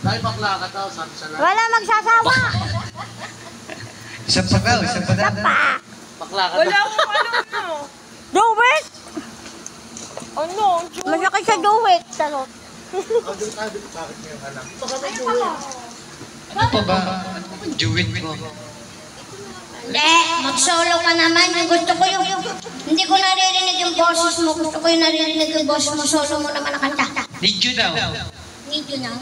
Dahil bakla ka daw, sabi sa lahat. Wala magsasawa. Isa pa daw, isa pa daw. Bakla ka Wala daw. akong ano. Do it! Ano? Masakit sa do it. Tarot. Bakit ngayon alam? Baka may buwi. Ano pa ba? Ano pa bang duet mo? Hindi, mag-solo ka naman. Yung gusto ko yung... Hindi ko naririnig yung boses mo. Gusto ko yung naririnig yung boses mo. Solo mo naman ang kanta. Need you daw. Need you na.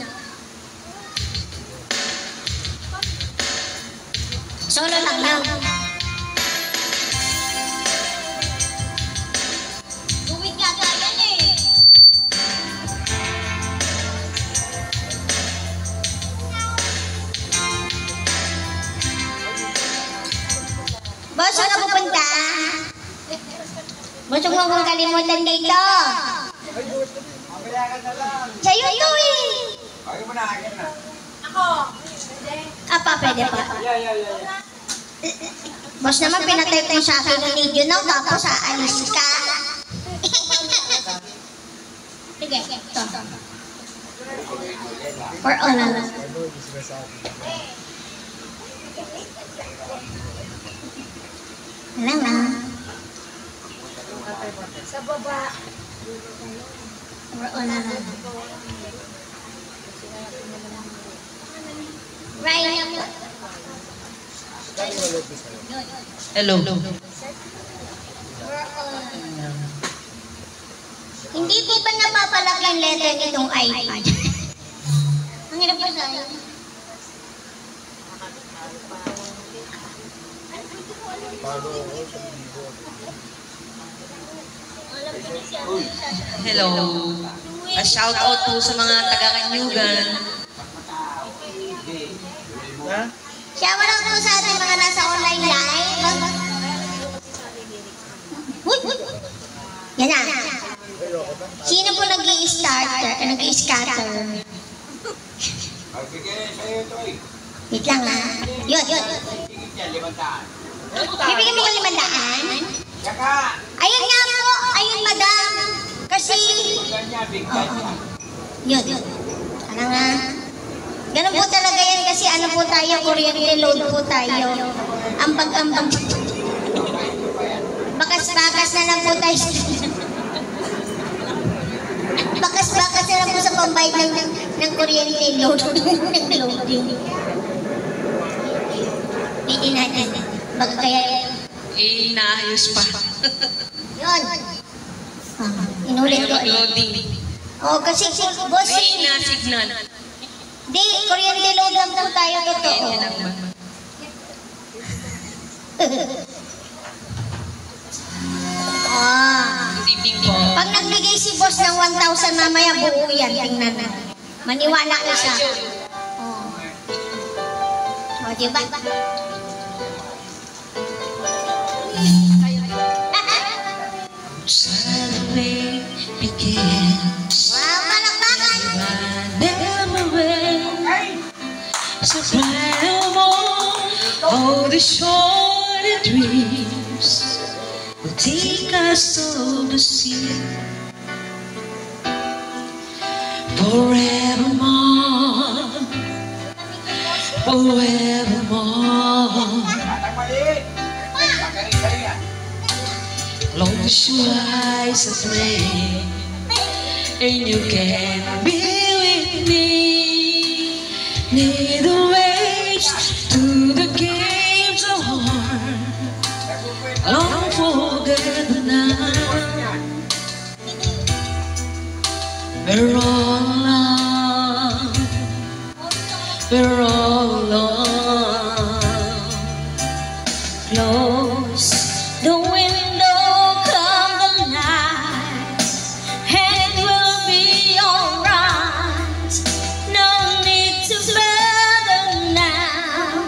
Solo lang lang. Tuwid nga yan eh. Boss, saan ka pupunta? Boss, huwag mo akong kalimutan dito. Sa'yo to eh. Ayaw mo na, akin na. Apa, pwede pa. Boss naman, pinatype mo sa akin yung video now, tapos aalis ka. Sige, ito. For all. Wala na. Sa baba. For all na. Right. Hello. Hindi po ba napapalaki ang letter nitong iPad? Ang hirap ba sa'yo? Hello. Shout out po sa mga taga-Kanyugan. Siya wala po sa ating mga nasa online live. Yan na. Sino po nag-i-starter? Nag-i-scatter? Wait lang ha. Yun. Bibigyan mo ko 500? Ayun nga po. Ayun madam. Kasi... Yun. Ano nga? Ganun po talaga yan kasi ano po tayo, kuryente load po tayo. Ambag-ambag. Bakas-bakas na lang po tayo. Bakas-bakas na lang po sa pambayad ng kuryente load. Nag-loading. Pili natin. Baga kaya... Inaayos pa. Yun. Inulit ko. Mag-loading. Oh, kasi boss... Ay, na-signal. Di, kuryente load lang po tayo, totoo. Good evening po. Pag nagbigay si boss ng 1,000 mamaya, buo yan. Tingnan na. Maniwala ka siya. O, diba? Suddenly begins. Wow, palakpakan! So bright of all the short dreams will take us to the sea forevermore, forevermore. Long as your eyes are flame and you can be with me, near the waves to the games of heart. Don't forget the night. We're all alone. We're all alone. Close the window, come the night, and it will be alright. No need to bother now.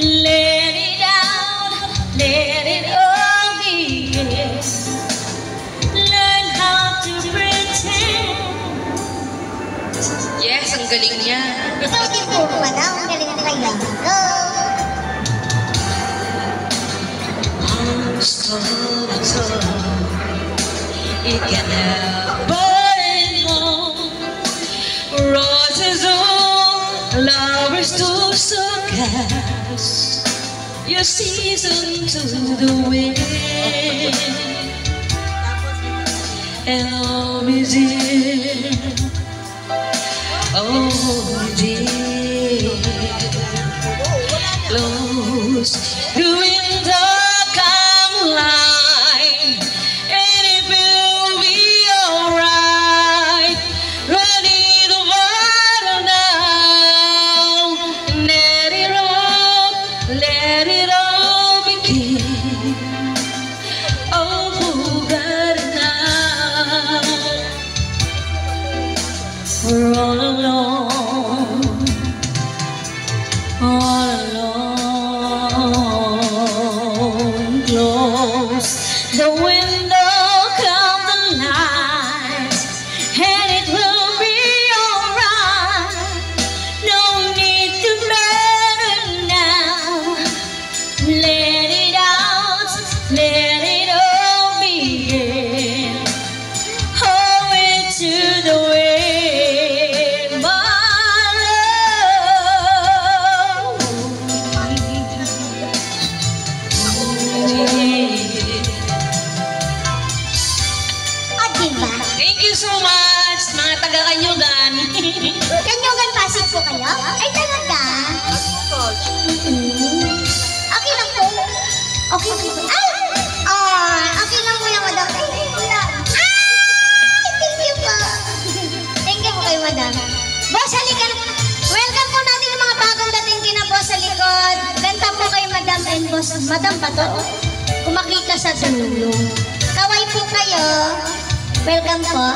Let it out, let it all be. Learn how to pretend. Yes, ang galing niya. Ito, di po ba daw? Ang galing na kaya. It can happen. Roses on Lovers to cast your season to the wind, and love is in, oh dear, close the window, come line, and it will be alright. Ready to water now, let it all begin. Oh, forget it now. We're all alone, all alone. Close the window, come the light, and it will be alright. No need to matter now. Let it out, let it all begin. Oh, into the wind, my love. O, diba? Thank you so much, mga taga-Kanyugan. Kanyugan Pasig po kayo? Ay, talaga? Okay lang po. Okay lang po. Ay! Okay lang po yan, madam. Ay, thank you po. Thank you po kay madam. Boss, halika. Welcome po natin yung mga bagong dating kina boss sa likod. Ganda po kay madam and boss. Madam ba to? Kumakita sa dulo. Kaway po kayo. Welcome po.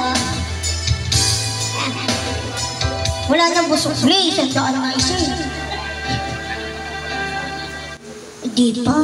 Wala nang busok. Please, ang daan nga isa. Di pa.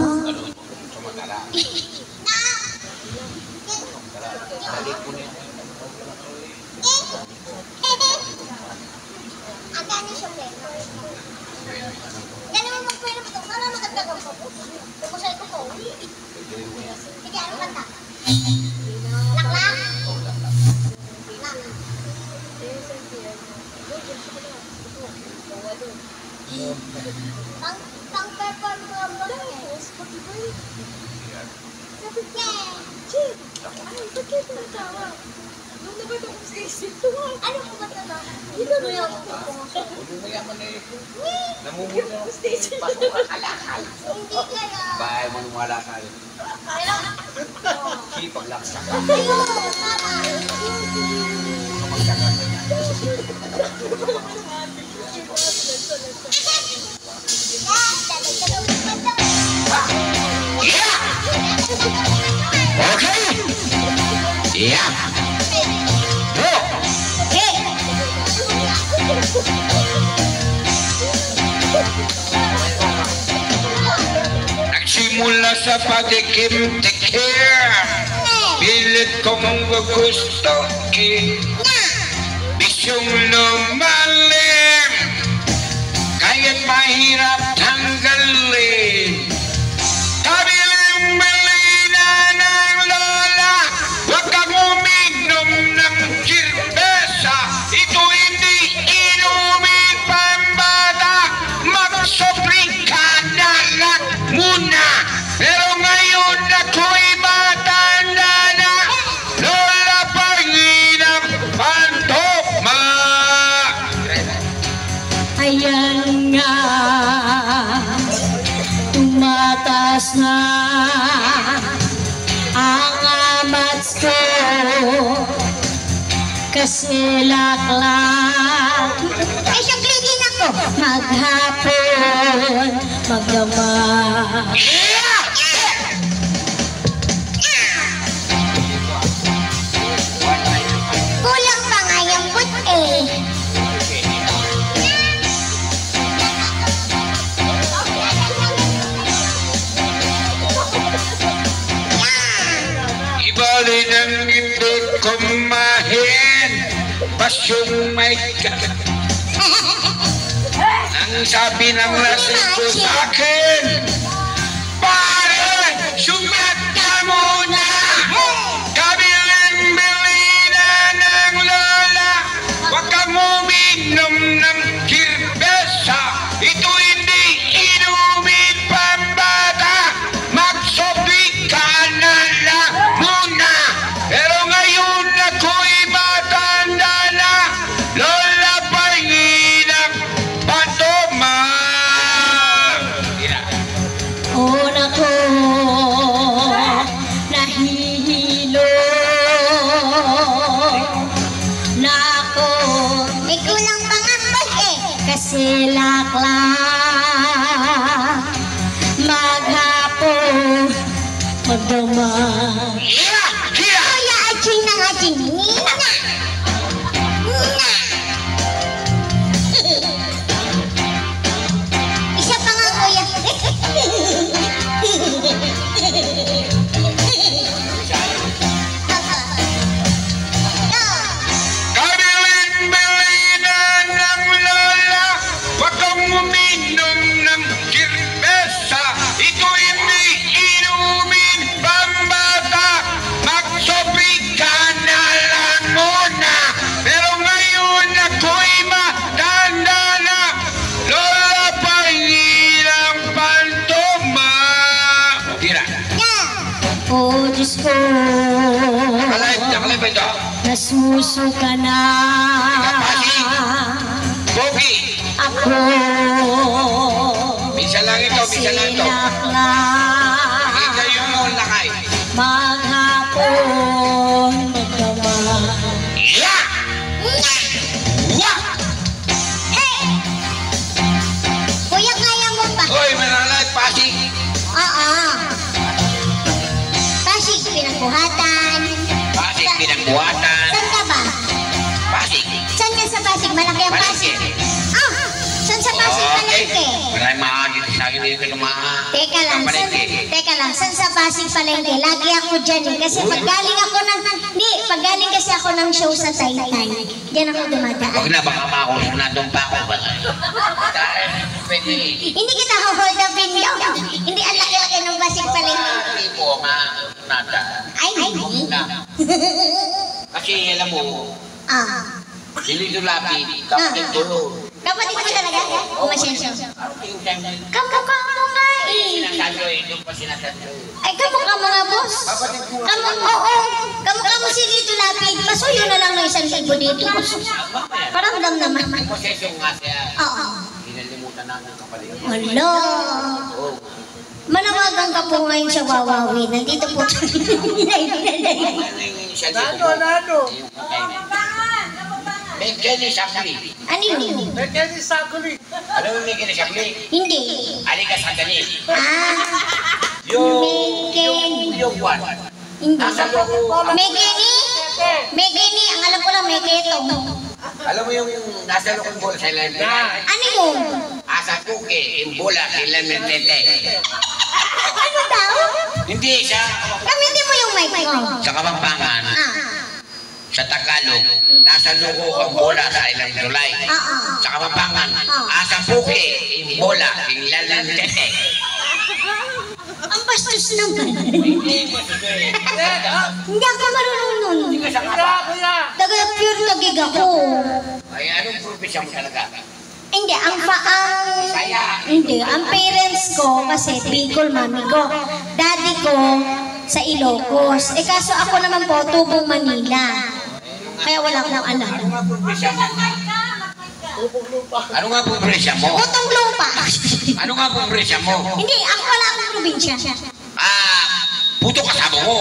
Pang-perform ko ang mga ano po ba ito na? Dito na yung hindi kaya. Bahay mo lumalakal. Paglaksak. Ayun, tama. Okay. Yeah. Go. Nagsimula sa pagdikim-dikim, pilit kong gugustuhin, bisyong lumalim, kaya't mahirap tanggalin. Kabiling-bilina ng lola, huwag kang uminom ng sirbesa. Ito hindi inumin pambata, mag-sopring ka na lang muna. Pero ngayon ako'y matanda na, lola pangin ang pantokma. Ayan nga, tumatas na ang amats ko, kasi laklang Ay, siyang cleaning ako. maghapon, magdamag. Kulang pa nga yung put eh. Ibali ng hindi kumahin, pasyong may ang sabi ng lasing ko sa akin, pare, sumat ka muna! Kabiling-bilina ng lola, huwag kang uminom ng kirbes. nagkasilaklak, maghapon, magdamag. Kuya, aching ng aching. Isa pa nga, kuya. Kabilin-bilinan ng lola, wag kang uminom ng kirbesa. Ito hindi inumin pambata, magsobri ka na lang muna. Pero ngayon ako'y matanda na, lola pangilang pantoma. Tira. Oh, Diyos ko, Nakalay ba ito? nasuso ka na. Bogi! Ako, Minsan lang ito, minsan lang ito. nagkasilaklak, Ito yung lakay. maghapon, magdamag. Ya! Wa! Kuya, kaya mo ba? Hoy, manalay, pasig! Oo. Pasig, pinagbuhatan. Pasig, pinagbuhatan. Saan ka ba? Pasig. Saan nga sa Pasig? Malaki ang Pasig. Ah, saan sa Pasig palengke? Maraming mga dito sa akin dito ng mga... Teka lang, saan sa Pasig palengke? Lagi ako dyan eh. Kasi paggaling ako ng... Hindi, paggaling kasi ako ng show sa Taytay. Diyan ako dumadaan. Huwag na, baka makusun na doon pa ako. Hindi kita hold up video. Hindi ang laki-laki ng Pasig palengke. Hindi po, nata. Ay, hindi. Kasi alam mo, Ah. sili Dulapi, kapatid ko. Kapatid mo talaga? Umasensya. Kamukha mo nga eh. Sinasadyo eh, doon pa sinasadyo. Ay, kamukha mo nga, boss. Oo. Kamukha mo si Dito Lapid. Pasuyo na lang ng 1,000 dito. Paramdam naman. Posesyon nga siya. Oo. Hinalimutan namin ang kapatid. Wala. Manawagan ka po ngayon sa Wawawi. Nandito po. Nano? May Kenny Sapli. Ano yun? May Kenny Sakuli. Alam mo may Kenny Sapli? Hindi. Alika sa dali. Ah. Yung one. Hindi. Nasa loob. Megeni? Megeni. Ang alam ko lang, Megetong. Alam mo yung nasa loob ng bola sa ilan? Ano yun? Asa kuke, yung bola, ilan ng tete. Ano daw? Hindi siya. Gamitin mo yung mic mo. Sa Kapampangan, Ah. sa Tagalog, nasa loob ang bola sa ilang July. Oo. Sa Kapampangan, asa kuke, yung bola, ilan ng tete. Ang bastos naman. Hindi ako marunong nun. Kuya! Taga pure tagig ako. Ay, anong probinsya mo talaga? Hindi, hindi, ang parents ko kasi Bicol, mami ko. Daddy ko sa Ilocos. Eh kaso ako naman po, Tubong, Manila. Kaya wala akong alam. Ano nga probinsya mo? Ano nga probinsya mo? Utong lupa. Ano nga probinsya mo? Hindi, ako wala akong probinsya. Puto kasama mo.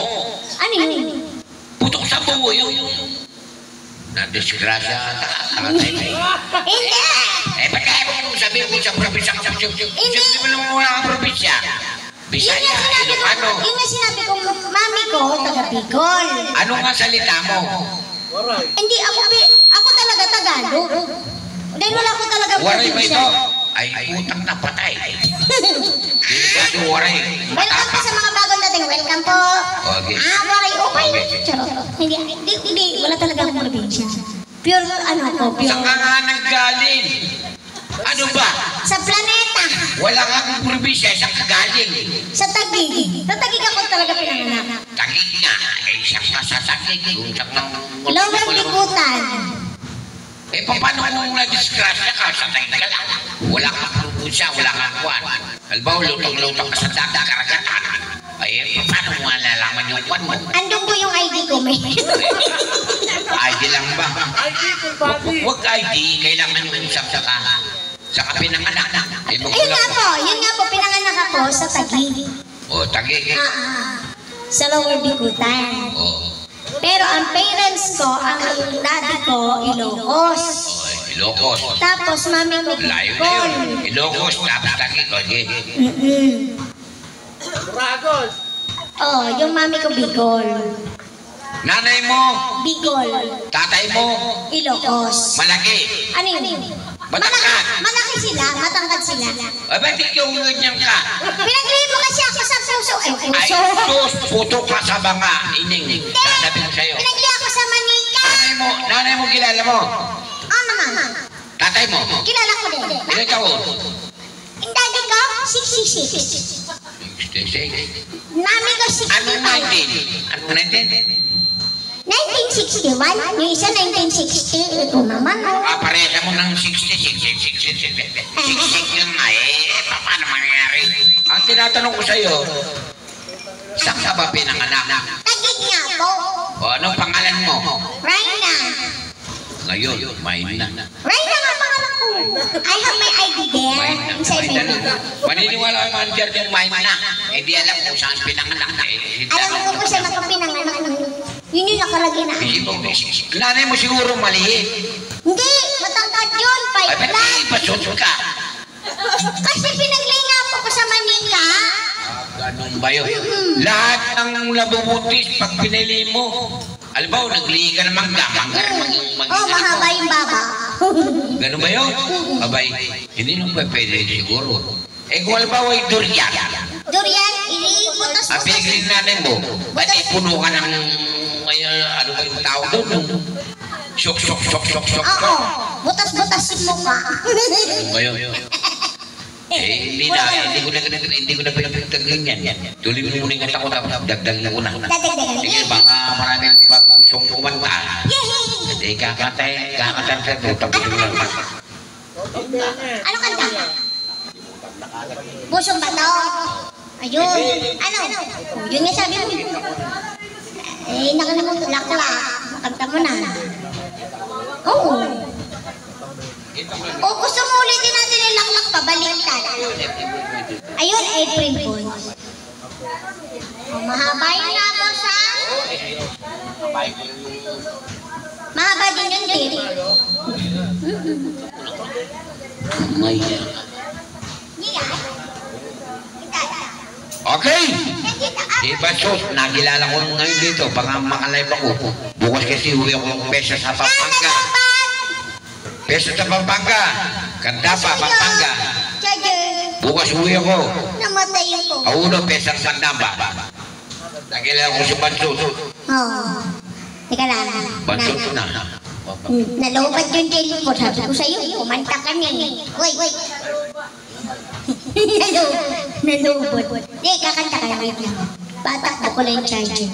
Ano yun? Puto kasama mo yung... Nadisgrasya. Hindi! Eh, ba't kaya mo sabihin mo sa probinsya ka? Hindi. Sabi mo lang muna ang probinsya. Bisaya, Ilocano. Yun nga sinabi ko, mami ko, taga Bicol. Ano nga salita mo? Waray. Hindi, ako talaga Tagalog. Dahil wala ko talaga Waray ba ito? probinsya. Ay, putang na patay. Hindi ba ito waray? Welcome po sa mga bagong dating. Welcome po. Okay. Waray, okay. Charot. Hindi, wala talaga akong probinsya. Pure, pure. Saan ka nga nanggaling? Ano ba? Sa planeta. Wala kang probinsya, saan ka galing? Sa Taguig. Sa Taguig ako talaga pinanganak. Tagig nga, ay saan ka sa Tagig? Saan ka Lower Bikutan. Eh, paano kung na-disgrasya ka sa Tagig ka lang? Wala kang probinsya, wala kang kuwan. Halimbawa, lutang-lutang ka sa dagat, karagatan. Ay, paano mo malalaman yung kuwan mo? Andun po yung ID ko, may. ID lang ba? ID, full body. Huwag ID, kailangan yung sa kapinanganak. Eh, Ayun nga po, pinanganak ako sa Taguig. O, Tagig. Sa Lower Bikutan. O, Pero ang parents ko, ang daddy ko, Ilocos. Ilocos. Tapos mami ko Layo na Bicol. yun. Ilocos, tapos Taguig. Dragos. Oh, yung mami ko Bicol. Nanay mo, Bicol. tatay mo, Ilocos. malaki. Ano yun? Matangkad. Malaki sila, matangkad sila. Ay, ba't ikaw ganyan ka? Pinaglibo kasi ako sa puso. Ay, Ay, puso. sus, puto ka sa banga. Ining, sasabihin sa'yo. Pinagli ako sa Manika. Nanay mo kilala mo. Oh, naman. Tatay mo. Kilala ko din. Ilan taon? Yung daddy ko, 66. 66. Mami ko, 65. Anong 19? Anong 19? 1961. Yung isa, 1960. Ito naman, oh. Parehas mo ng 66 yun nga eh. Paano mangyayari? Ang tinatanong ko sa'yo, saan ka ba pinanganak? Tagig nga po. O anong pangalan mo? Raina. Ngayon, Mayna. Raina nga pangalan ko. I have my ID there. Mayna. Yung sa Mayna email. na. Maniniwala ko manager yung Mayna. Hindi alam kung saan pinanganak eh. Alam ko kung saan ako pinanganak. Yun yung nakalagay na. Nanay mo siguro maliit. Hindi, matangkad yun. Ay, Fight ba't lang. ipasot ka? Kasi pinaglinga po ko sa Manika. Ganun ba yun? Lahat ng labubutis pag pinili mo. Alam ba, naglihi ka ng mangga. Oh, mahaba yung baba. Ganun ba yun? Abay, hindi nung pwede siguro. Eh kung alam ba, ay durian. Durian, ilibutas Ang pinagling natin mo, ba't puno ka ng, ano ba yung tao doon? Sok. Oo, butas-butas yung mukha. Ba yun? Eh, hindi ko na pinagtagling yan. Tuloy mo muna yung kanta ko, tapos dagdag ko na. Dadagdagan. Sige, baka maraming gustong kumanta. Hindi, kakanta sa ito, tapos mo lang. Ano kanta? Pusong bato. Ayun. Ano? Yun nga sabi mo. Eh, nakalimutan lakla. Makanta mo na. Oo. O gusto mo ulitin natin yung laklak pabaliktad. Ayun, April Fool. O, mahaba yun na po sa... Mahaba din yung date. May... Okay! Diba, sus, nakilala ko ngayon dito, baka makalive ako. Bukas kasi uwi ako ng peso sa Pampanga. Peso sa Pampanga. Kanta pa, Pampanga. Bukas uwi ako. Namatay yun po. Auno, peso sa Pandamba. Nakilala ko si Bansot. Oo. Teka lang. Bansot na. Nalobad yung teleport. Sabi ko sa'yo, kumanta ka niyan. Uy. Nalobad. Di, kakanta ka lang. Batak ko lang yung charger.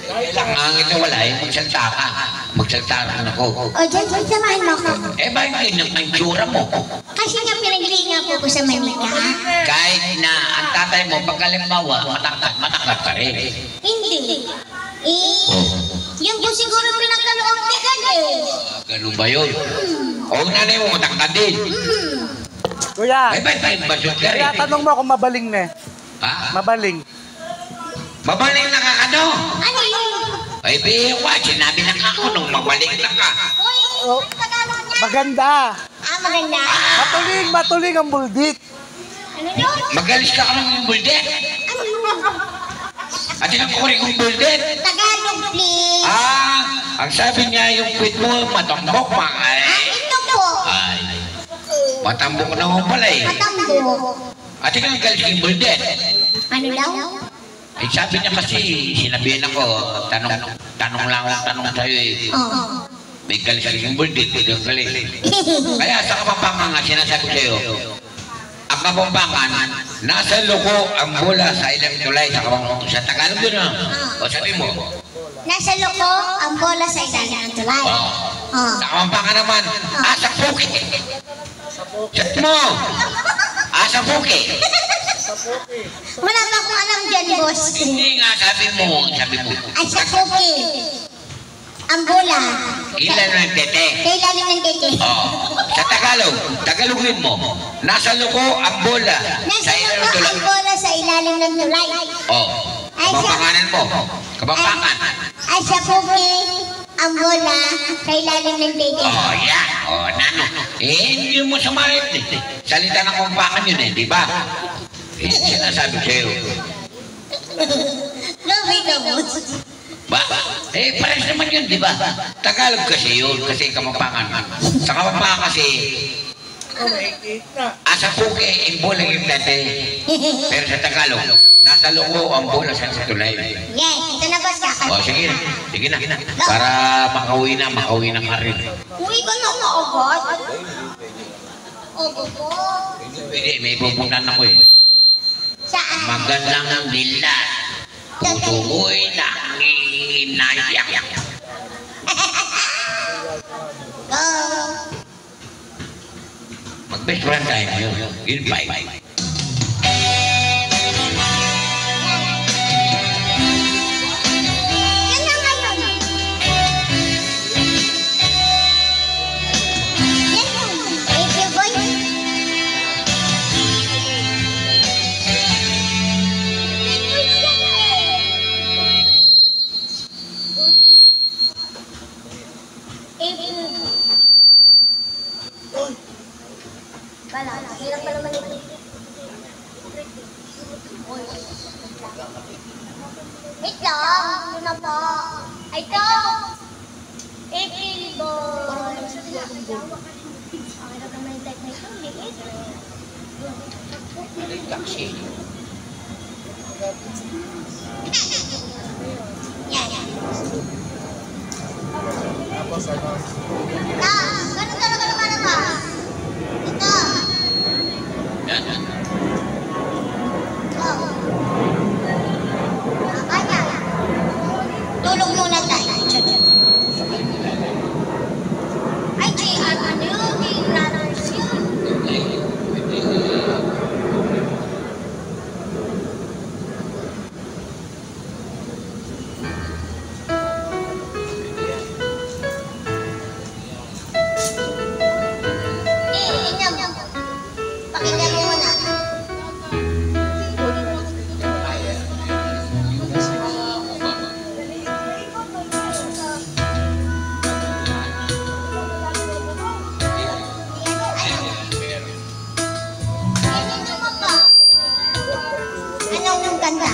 Kailangan ito wala eh, magsalta ka. Magsalta rin ako. O, dyan, samahan mo ako. Eh, ba yung ganyan ang tsura mo? Kasi nga pinaglinga po ko sa Manika. Kahit na ang tatay mo, pagkalimbawa, matangkat ka rin. Hindi. Yung po siguro pinagkaloob ni Gan eh. Ganun ba yun? O, nanay mo, matangkat din. Kuya, Ay, ba't basot ka rin? kuya, tanong mo kung mabaling na. Ha? Mabaling. Mabalik na ka ano? Ano yun? Ay, biwa, sinabi na ka ako nung mabalik na ka. Uy, Oh. Tagalog niya. Maganda. Maganda. Matuling ang buldit. Ano yun? Magalis ka ng buldet. Ano yun? At tinakuri kong buldet. Tagalog, please. Ang sabi niya, yung quit mo, matambok ma. Ito po. Ay, matambok na mo pala eh. Matambok. At ikaw galis yung buldet. Ano daw? Eh, sabi niya kasi, sinabihan ako, tanong sa'yo eh. Oo. May galis yung buldet, yung galis. Kaya sa Kapampangan nga, sinasabi sa'yo, ang Kapampangan, nasa loko ang bola sa ilang tulay sa Kapampangan. Sa Tagalog yun ah. O sabi mo. Nasa loko ang bola sa ilalim ng tulay. Sa Kapampangan naman, sa puki. Sabi mo, sa puki. Wala pa akong alam dyan, boss. Hindi nga, sabi mo. Ay, sa puki. Ang bola. Ilan ng tete? Sa ilalim ng tete. Sa Tagalogin mo, nasa loko ang bola Nasa sa ilang loko tulay. ang bola sa ilalim ng tulay. Kapampanganan mo. Kapampangan. Ay, sa puki. ang bola sa ilalim ng table. Oh, yan. Oh, nano. Hindi mo sumalit. Salita ng kumpakan yun di ba? Sinasabi sa'yo. Gabi ka, boss. Ba? Pares naman yun, di ba? Tagalog kasi yun, kasi kamampangan. Sa kamampangan kasi, asa puke, ang bola yung dati. Pero sa Tagalog, nasa loko ang bola sa tulay. Yes, ito na, boss. O, sige na. Para makauwi na ka rin. Uwi ko na agad. Opo po. Pwede, may pupuntan ako eh. Saan? Magandang ang dilat. Puso ko'y nanginayang. Go. Mag-best friend tayo ngayon. Goodbye. Yan na ngayon. Yan yun. Thank you, boy. Bala, hirap pala manipin. Wait lang, ito na po. Ay, ito! April boy. Okay na naman yung type na ito, liit. Taxi. Yan. Tapos ano? Ganun talaga naman naman. Ito. Yan. Oh. Ayan. Tulog muna tayo. Ay, JR, ano yun? JR, yun. Tingnan mo. Pakinggan mo muna. Tingnan mo pa. Anong kanta?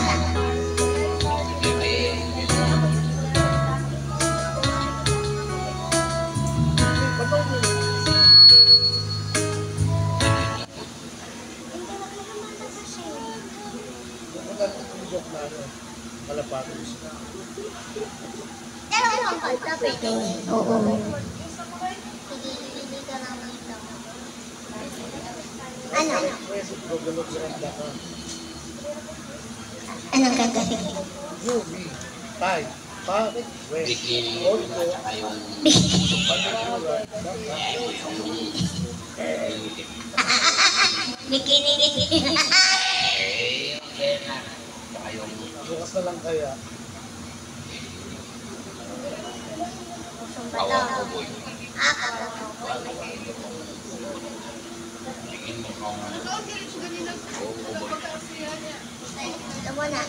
Kalapagos. Dalawang kanta pwede. Oo. Hindi ka naman ito. Ano? Anong kanta? Sige. Movie. Tay. Bakit? Bikini. Bikini. Bukas na lang kaya. Ito muna.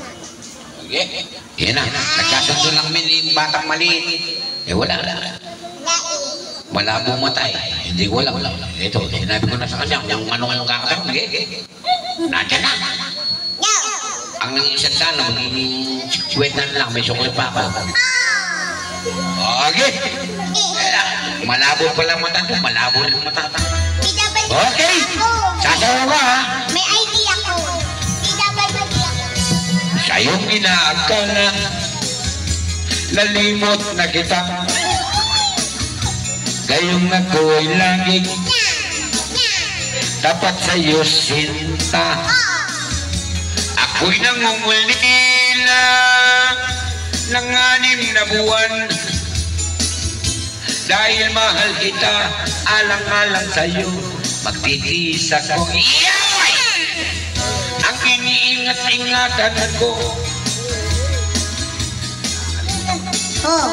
Okay. Yan na. Nagkasundo lang min yung batang maliit. Wala. Malabo matay. Hindi ko alam. Ito, sinabi ko na sa kanya kung anong kakaroon. Nandiyan na. Ang isang sana, magiging sweat na lang. May sukli pa ako. Okay. Malabo pala mata to. Malabo rin mata. Okay. Sasawa ka ha. May idea ko. Sa'yong inaakala, lalimot na kita. Gayong ako'y laging dapat sa'yo sinta. Ako'y nangungulila ng 6 na buwan. Dahil mahal kita, alang-alang sa'yo, magtitiis ako. Iyaway! Ang iniingat-ingatan ko. Oh.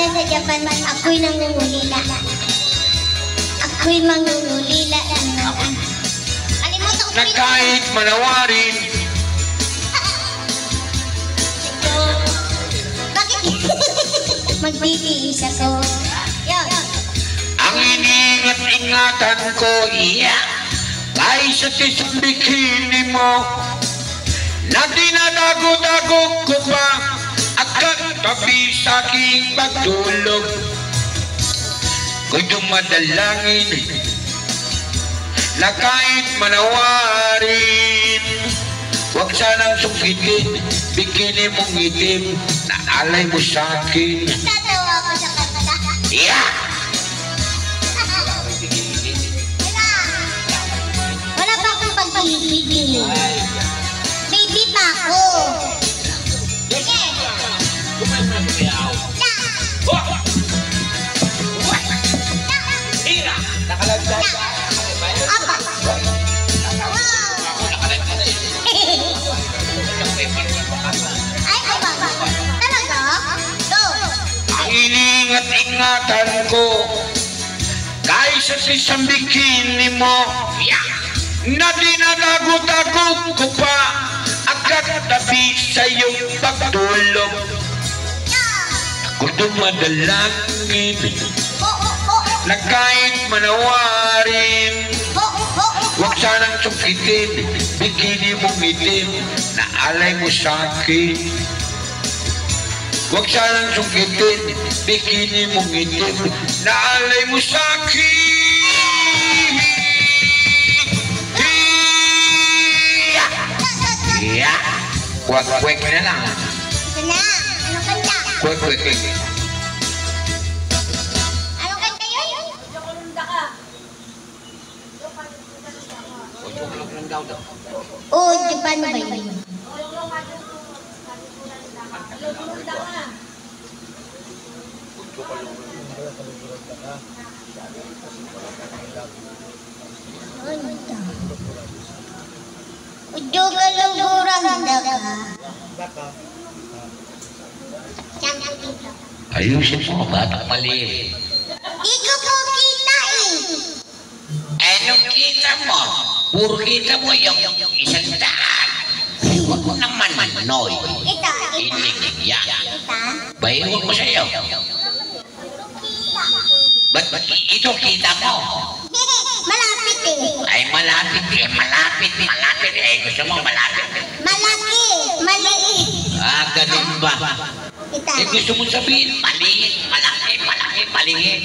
Sa Japan, ako'y nangungulila. Ako'y mangungulila. Alimutan ko Na kahit manawarin, magtitiis ako. Yun. Ang iniingat-ingatan ko, iya, ay sa tisang bikini mo, na dinadago-dago ko pa, agad tabi sa aking pagtulog. Ko'y dumadalangin, na kahit manawarin, huwag sanang sukitin, bikini mong itim, na alay mo sa akin. Tatawa ako sa kanta. Iya! Wala pa akong pagpipigil. Baby pa ako. Sige. Apa? Ay, apa? Talaga? Go. Ang iniingat-ingatan ko, kahit sa isang bikini mo, na dinadago-dago ko pa, agad tabi sa iyong pagtulog. Kung dumadalangin, na kahit manawarin, huwag sanang sukitin, bikini mong itim, na alay mo sa akin. Huwag sanang sukitin, bikini mong itim, na alay mo sa akin. Iya, kwek-kwek na lang. Ito na. Anong kanta? Kwek-kwek. Anong kanta yun? Oo, di paano ba yun? Udyo ka luguran daga. Baka. Siyang dito. Ayusin mo, batang mali. Di ko po kita eh. Anong kita mo? Puro kita mo yung isang daan. Huwag mo naman manoy. Ito. Inig yan. Kita. Bayiwag ko sa'yo. Ba't ito kita mo? Malapit eh. Ay malapit eh, malapit. Gusto mo malapit. Malaki. Maliit. Ah, ganun ba? Kita. Gusto mo sabihin, maliit, malaki, maliit.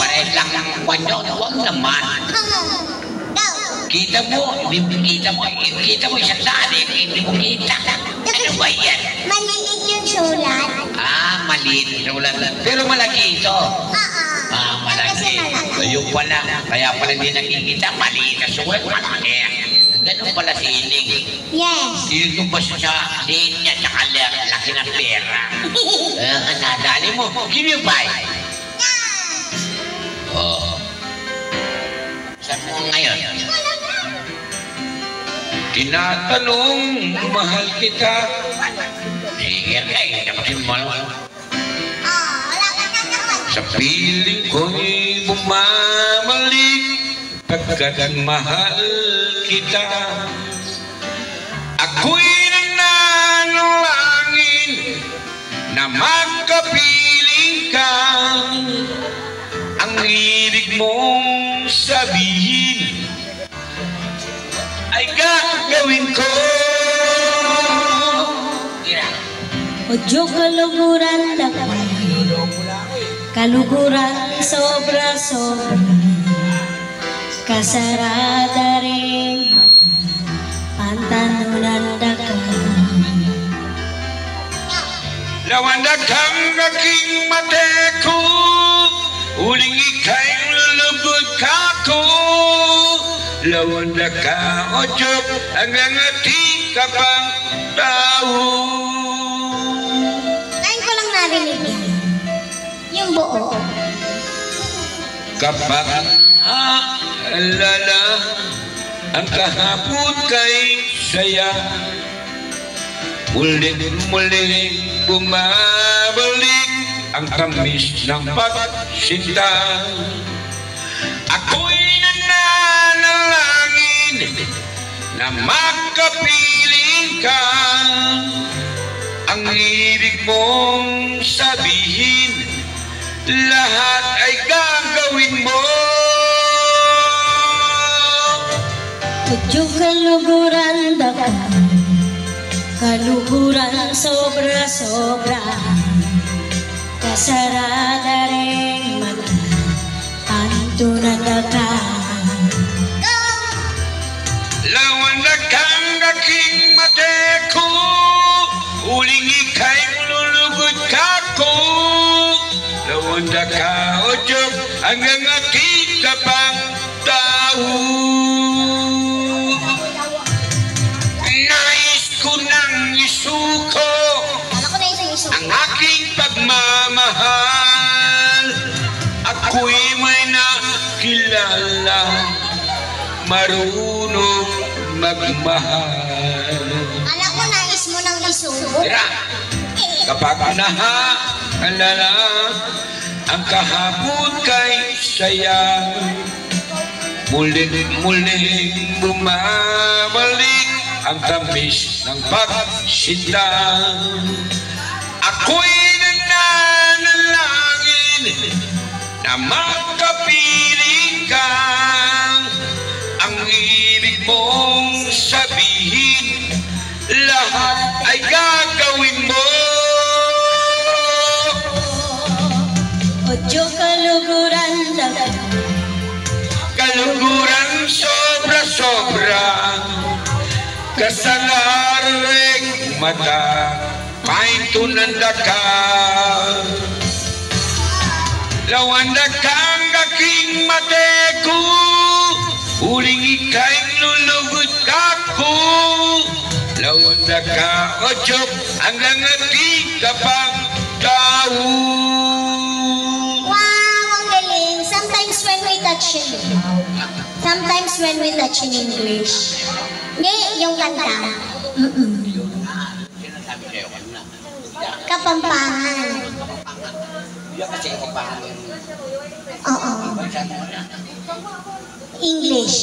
Parehas lang ang kwanyo, huwag naman. Go. Kita mo isang daan, hindi mo kita. Ano ba yan? Maliit yung sulat. Ah, maliit yung sulat. Pero malaki ito. Ah, malaki. Ayun pala, kaya pala hindi nakikita, maliit ang sulat, malaki. Ganun pala si Ining. Yes. Yung ba sa din niya, tsaka laki ng pera. Nadali mo, give you buy. Oo. Saan mo ngayon? Tinatanong, mahal kita. Sige, kaya kasi mahal. Wala ka na naman. Sa piling ko'y bumabalik, pagkat mahal kita. Ako'y nananalangin na magkapiling ka. Ang ibig mong sabihin ay gagawin ko. Udyo kaluguran dapat. Kaluguran sobra-sobra. Kasarada rin mata, pantanunan daga. Lawandag ang aking mateko, uling ika'y lulubog kako. Lawandag ka o Diyok, hanggang ating kapang tao. Ngayon ko lang narinig yan. Yung buo. Kapag alala ang kahapon kay saya, muling bumabalik ang tamis ng pagsinta. Ako'y nananalangin na magkapiling ka. Ang ibig mong sabihin lahat ay gagawin mo. Medyo kaluguran daga, kaluguran sobra-sobra, kasarada rin mata, anto na daga. Lawan na kang aking mateko, uling ika'y lulugod kako. Lawan na ka o Diyos, hanggang aking kapang tao. Nais ko nang isuko Kala ko na iso-iso. ang aking pagmamahal. Ako'y may nakilala, marunong magmahal. Kala ko nais mo nang isubo. Tira, kapag nahalala ang kahapon kay saya, muling bumabalik ang tamis ng pagsinta. Ako'y nananalangin na makapiling ka. Ang ibig mong sabihin, lahat ay gagawin mo. Medyo kaluguran daga, Kaluguran sobra-sobra, kasalareng mata, paintunanda ka. Lawan na kang aking mateko, uling ika'y lulugod kako. Lawan na ka o Diyos, hanggang aking kapang tao. wow, ang galing. Sometimes when we touch in English. Hindi, yung kanta. Kapampangan. Oo. English.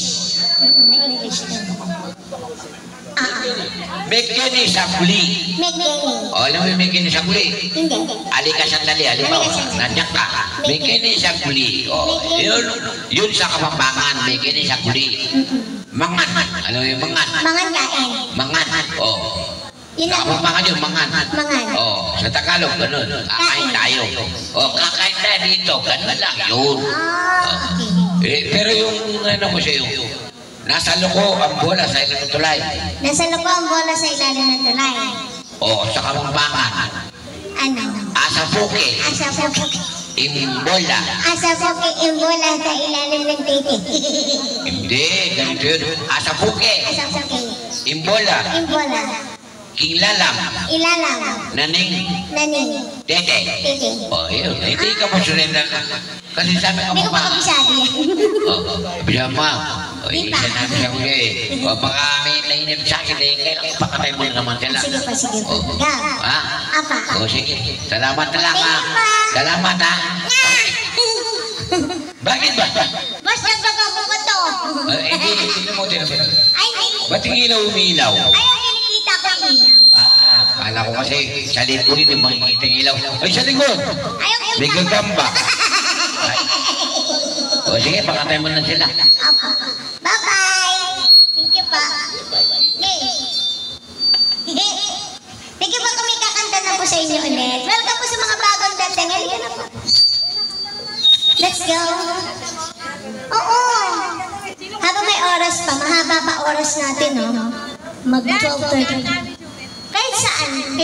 English din. May kini sa kuli. Megdeni. O, alam mo yung may kini sa kuli? Hindi. Alika sandali, halimbawa, nandiyan ka. May kini sa kuli. O, yun sa Kapampangan, may kini sa kuli. Mangan. Alam mo yung mangan? Mangan kain. Mangan. O. Yun Sa ang Kapampangan yung mangan. mangan. O, sa Tagalog, ganun. Kakain tayo. O, kakain tayo dito. Ganun lang yun. Ah, okay. Pero yung ano ko sa'yo, nasa loko ang bola sa ilang tulay. Nasa loko ang bola sa ilalim ng tulay. O, sa Kapampangan, Ano? asa puke, Asa po imbola. Asa po yung bola sa ilalim ng titi. Hindi, ganito yun. Asa puke, Asa po imbola, yung bola. kinglalam, Ilalam. naning, Naning. tete. Titi. O, yun. Hindi ka mo surrender ka. Kasi sabi ka Hindi ko mo pa kabisado yan. Oo, pijama. O, isa na siya ko eh. O, baka may nainip sa akin eh. Kaya pakatay mo na naman sila. Sige pa, sige pa. O, Gab. ha? Apa. O, sige. Salamat na lang ha. Thank you, pa. Salamat ha. Bakit ba? Boss, nagbabago ko to. Hindi, tingnan mo. Ay, hindi. Ba't yung ilaw umilaw? Ay, ang kinikita ko yung ilaw. Kala ko kasi sa likod rin yung makikita yung ilaw. Ay, sa likod! Ay, ang May ilaw. gagamba. O, sige, pakatay mo na sila. Apa. Bye-bye. Thank you pa. Yay. Thank you pa kami kakanta na po sa inyo ulit. Welcome po sa mga bagong dating. Halika na po. Let's go. Oo. Habang may oras pa, mahaba pa oras natin, no? Mag-12:30. Kahit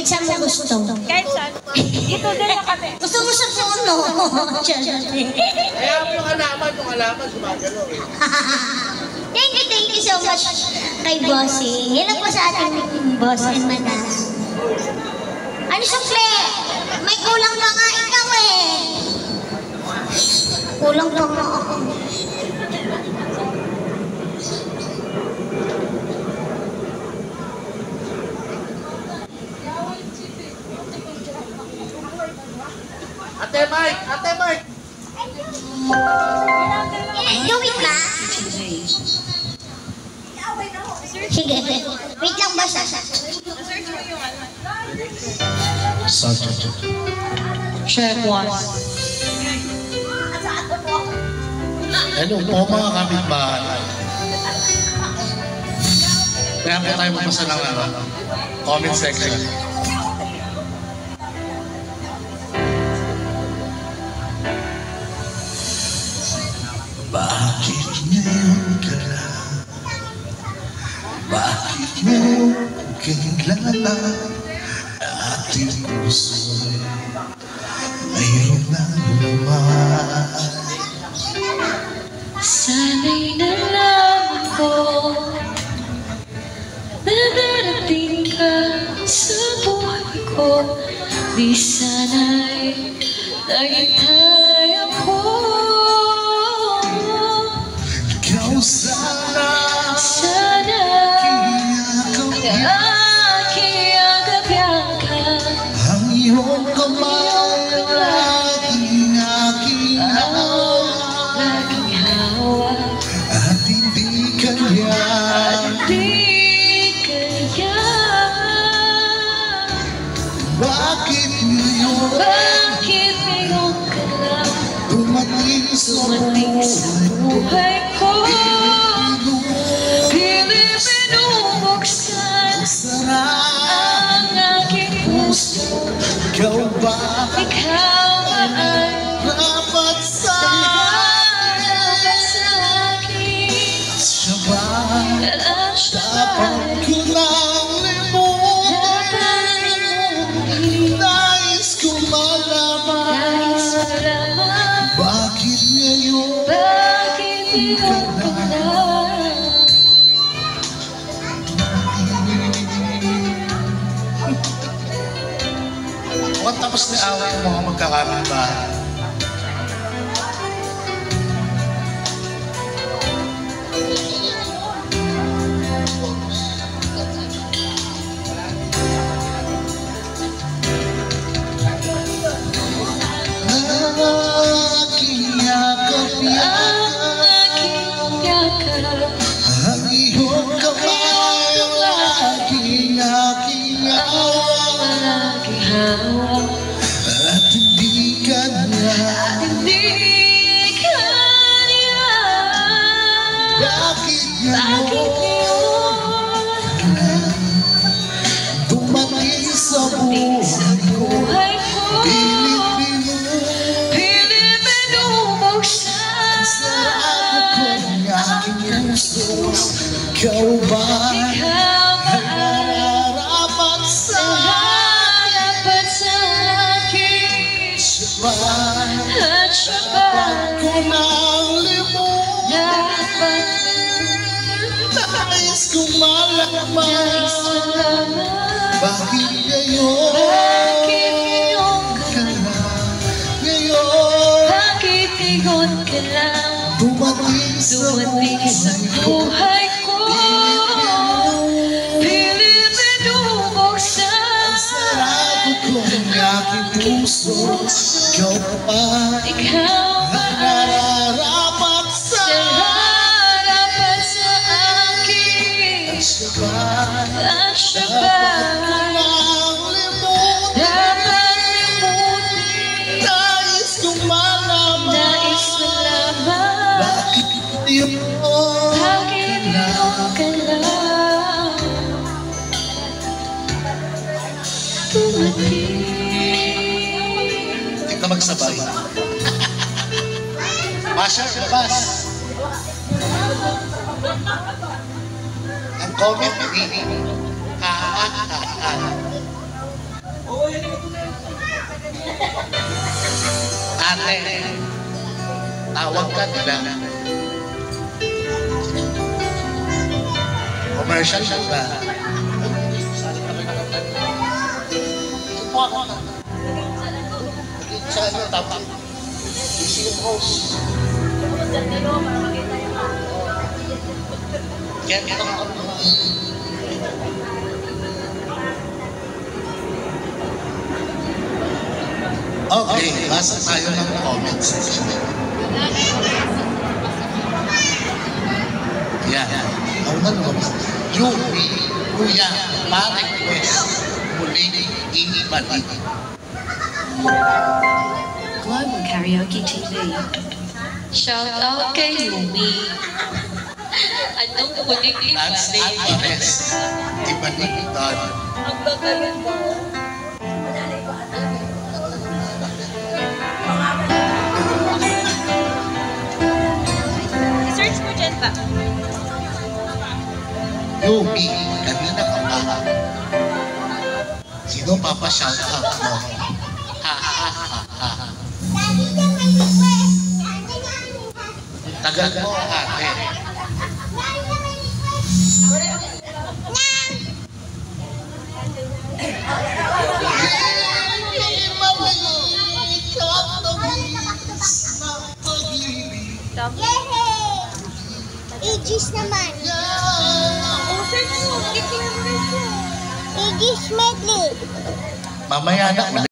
saan mo gusto. Kahit saan. Dito din na kami. Gusto mo sa puno. Kaya yung halaman, gumagalaw eh. Thank you so much kay Bossy. Hello po sa ating boss and madam. Ano sukle? May kulang pa nga ikaw eh. Kulang pa nga ako. Ate Mike! Ate Mike! Gawin na. Sige. Wait lang boss. Check once. Hello po mga kapitbahay. Kaya po tayo magbasa ng comment section. Bakit ngayon ka lang? Bakit mo kilala ating puso'y mayroon na naman? Sana'y nalaman ko na darating ka sa buhay ko. Di sana'y naghintay ako. Ikaw sana Kiyagapyan ka. ang iyong kamay ang laging aking hawak Laging hawak at hindi kaya di kaya. bakit ngayon Bakit ngayon ka lang dumating sa dumating sa buhay ko? Pilit binubuksan sarap ang aking puso. ikaw ba Ikaw ba ay dapat sa dapat sa akin? siya ba At siya dapat ba'y ko lang limutin dapat nais ko malaman nais malaman? bakit ngayon Bakit ikaw ka lang? Mukhang tapos na away ang mga magkakapitbahay. Aking yakap-yakap, Ang aking yakap, ang iyong kamay ang laging aking hawak laging hawak at hindi ka na. at hindi kanya. Bakit Bakit ngayon ngayon dumating sa dumating sa buhay ko? buhay ko? Pilit Pilit binubuksan sarado ko ang aking puso. Ikaw ba Ikaw ba ay nararapat sa dapat sa akin? siya ba? At siya Dapat ko ba'y nang limutin dapat nais kong malaman nais malaman? bakit ngayon Bakit ngayon ka ka lang? na ngayon Bakit ngayon ka lang dumating sa dumating sa buhay ko? Pilit binubuksan sarado ko ang aking puso. Ikaw ba Ikaw ba ay nararapat sa dapat sa akin? siya ba? At siya Dapat ko ba'y nang limutin dapat limutin? nais kong malaman Nais malaman? bakit ngayon Bakit ngayon ka lang dumating? Hindi ka magsabay. Masha, labas. Ang comment, hindi. Ate, tawag ka nila. Commercial siya ba? Sa ano, tawag. Easy yung host. Yan, ito nga. Okay, basa tayo ng comment section. Yan. Ang ano ba? Yubi, Kuya, pa-request, muling iibalik. Global Karaoke TV. Shout out kay Yumi. Anong uling Lance iba? Alvarez. Iba ni Don. Ang gagayon mo. I-search mo dyan ba? Yumi, kanina ka pa. Sino papa-shout out mo? Ha ha ha ha. Tagal mo, ate. Aegis naman. Aegis medley. Mamaya na ulit.